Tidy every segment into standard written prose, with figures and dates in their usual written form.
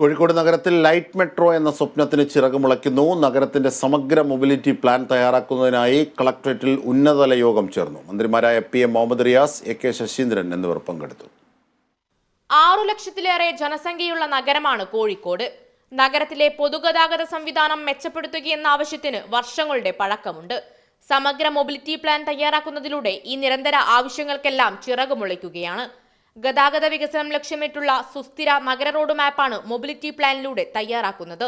കോഴിക്കോട് നഗരത്തിൽ light metro എന്ന സ്വപ്നത്തിന് ചിറകുമുളയ്ക്കുന്നു. നഗരത്തിന്റെ സമഗ്ര മൊബിലിറ്റി പ്ലാൻ തയ്യാറാക്കുന്നതിനായി കളക്ടറേറ്റിൽ ഉന്നതതല യോഗം ചേർന്നു. മന്ത്രിമാരായ PM മുഹമ്മദ് റിയാസ്, AK ശശീന്ദ്രൻ എന്നിവർ പങ്കെടുത്തു. 6 ലക്ഷത്തിലേറെ ജനസംഖ്യയുള്ള നഗരമാണ് കോഴിക്കോട്. നഗരത്തിലെ പൊതുഗതാഗത സംവിധാനം മെച്ചപ്പെടുത്തുകയെന്ന ആവശ്യത്തിന് വർഷങ്ങളുടെ പഴക്കമുണ്ട്. സമഗ്ര മൊബിലിറ്റി പ്ലാൻ തയ്യാറാക്കുന്നതിലൂടെ ഈ നിരന്തര ആവശ്യങ്ങൾക്കെല്ലാം ചിറകുമുളയ്ക്കുകയാണ്. ഗതാഗത വികസനം ലക്ഷ്യമിട്ടുള്ള സുസ്ഥിര നഗര റോഡ് മാപ്പാണ് മൊബിലിറ്റി പ്ലാനിലൂടെ തയ്യാറാക്കുന്നത്.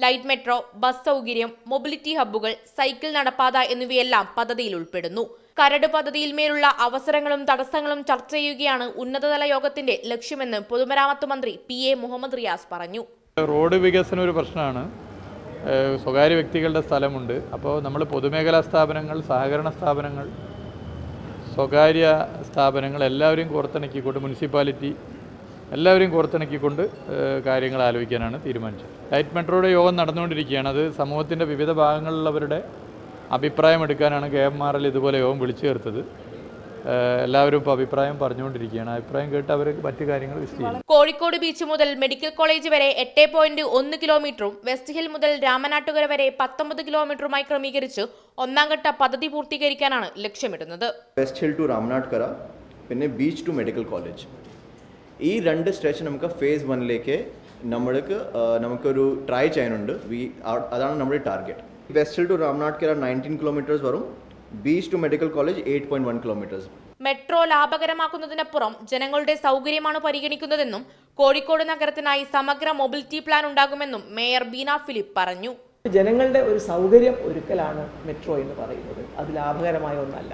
ലൈറ്റ് മെട്രോ, ബസ് സൗകര്യം, മൊബിലിറ്റി ഹബ്ബുകൾ, സൈക്കിൾ നടപ്പാത എന്നിവയെല്ലാം പദ്ധതിയിൽ ഉൾപ്പെടുന്നു. കരട് പദ്ധതിയിൽ മേലുള്ള അവസരങ്ങളും തടസ്സങ്ങളും ചർച്ച ചെയ്യുകയാണ് ഉന്നതതല യോഗത്തിന്റെ ലക്ഷ്യമെന്ന് പൊതുമരാമത്ത് മന്ത്രി PA മുഹമ്മദ് റിയാസ് പറഞ്ഞു. റോഡ് വികസനം ഒരു പ്രശ്നമാണ്. സ്വകാര്യ വ്യക്തികളുടെ സ്ഥലമുണ്ട്. അപ്പോൾ നമ്മൾ പൊതുമേഖലാ സ്ഥാപനങ്ങൾ, സഹകരണ സ്ഥാപനങ്ങൾ, സ്വകാര്യ സ്ഥാപനങ്ങൾ എല്ലാവരെയും കോർത്തിണക്കിക്കൊണ്ട്, മുനിസിപ്പാലിറ്റി എല്ലാവരെയും കോർത്തിണക്കിക്കൊണ്ട് കാര്യങ്ങൾ ആലോചിക്കാനാണ് തീരുമാനിച്ചത്. ലൈറ്റ് മെട്രോയുടെ യോഗം നടന്നുകൊണ്ടിരിക്കുകയാണ്. അത് സമൂഹത്തിൻ്റെ വിവിധ ഭാഗങ്ങളിലുള്ളവരുടെ അഭിപ്രായം എടുക്കാനാണ് KMRL ഇതുപോലെ യോഗം വിളിച്ചു ചേർത്തത്. എല്ലാവരും ഇപ്പോൾ അഭിപ്രായം പറഞ്ഞുകൊണ്ടിരിക്കുകയാണ്. അഭിപ്രായം കേട്ട് അവർ മറ്റു കാര്യങ്ങൾ വിശദീകരിക്കും. കോഴിക്കോട് ബീച്ച് മുതൽ മെഡിക്കൽ കോളേജ് വരെ 8.1 കിലോമീറ്ററും വെസ്റ്റ് ഹിൽ മുതൽ രാമനാട്ടുകര വരെ 19 കിലോമീറ്ററുമായി ക്രമീകരിച്ച് ഒന്നാം ഘട്ട പദ്ധതി പൂർത്തീകരിക്കാനാണ് ലക്ഷ്യമിടുന്നത്. വെസ്റ്റ് ഹിൽ ടു രാമനാട്ടുകര, പിന്നെ ബീച്ച് ടു മെഡിക്കൽ കോളേജ്, ഈ രണ്ട് സ്ട്രെച്ച് നമുക്ക് phase 1 നമുക്കൊരു ട്രൈ ചെയ്യാനുണ്ട്. അതാണ് നമ്മുടെ target. West hill to Ramanattukara 19 kilometres വരും, beach to medical college 8.1 kilometres. Metro ലാഭകരമാക്കുന്നതിനപ്പുറം ജനങ്ങളുടെ സൗകര്യമാണ് പരിഗണിക്കുന്നതെന്നും കോഴിക്കോട് നഗരത്തിനായി സമഗ്ര മൊബിലിറ്റി പ്ലാൻ ഉണ്ടാകുമെന്നും മേയർ ബീന ഫിലിപ്പ് പറഞ്ഞു. ജനങ്ങളുടെ ഒരു സൗകര്യം ഒരുക്കലാണ് മെട്രോ എന്ന് പറയുന്നത്. അത് ലാഭകരമായ ഒന്നല്ല.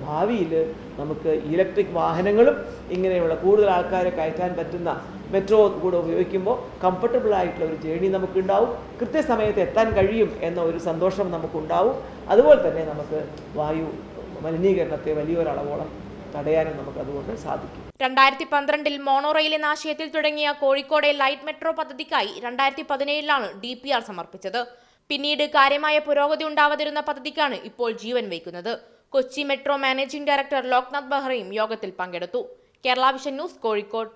ഭാവിയിൽ നമുക്ക് ഇലക്ട്രിക് വാഹനങ്ങളും ഇങ്ങനെയുള്ള കൂടുതൽ ആൾക്കാരെ കയറ്റാൻ പറ്റുന്ന മെട്രോ കൂടെ ഉപയോഗിക്കുമ്പോൾ കംഫർട്ടബിൾ ആയിട്ടുള്ള ഒരു ജേണി നമുക്കുണ്ടാവും. കൃത്യസമയത്ത് എത്താൻ കഴിയും എന്ന ഒരു സന്തോഷം നമുക്കുണ്ടാവും. അതുപോലെ തന്നെ നമുക്ക് വായു മലിനീകരണത്തെ വലിയൊരളവോളം തടയാനും നമുക്ക് അതുകൊണ്ട് സാധിക്കും. 2012 മോണോ റെയിൽ എന്ന ആശയത്തിൽ തുടങ്ങിയ കോഴിക്കോടെ ലൈറ്റ് മെട്രോ പദ്ധതിക്കായി 2017 DPR സമർപ്പിച്ചത്. പിന്നീട് കാര്യമായ പുരോഗതി ഉണ്ടാവാതിരുന്ന പദ്ധതിക്കാണ് ഇപ്പോൾ ജീവൻ വയ്ക്കുന്നത്. Kochi metro managing director Loknath ബെഹ്റയും യോഗത്തിൽ പങ്കെടുത്തു. Kerala vision news, Kozhikode.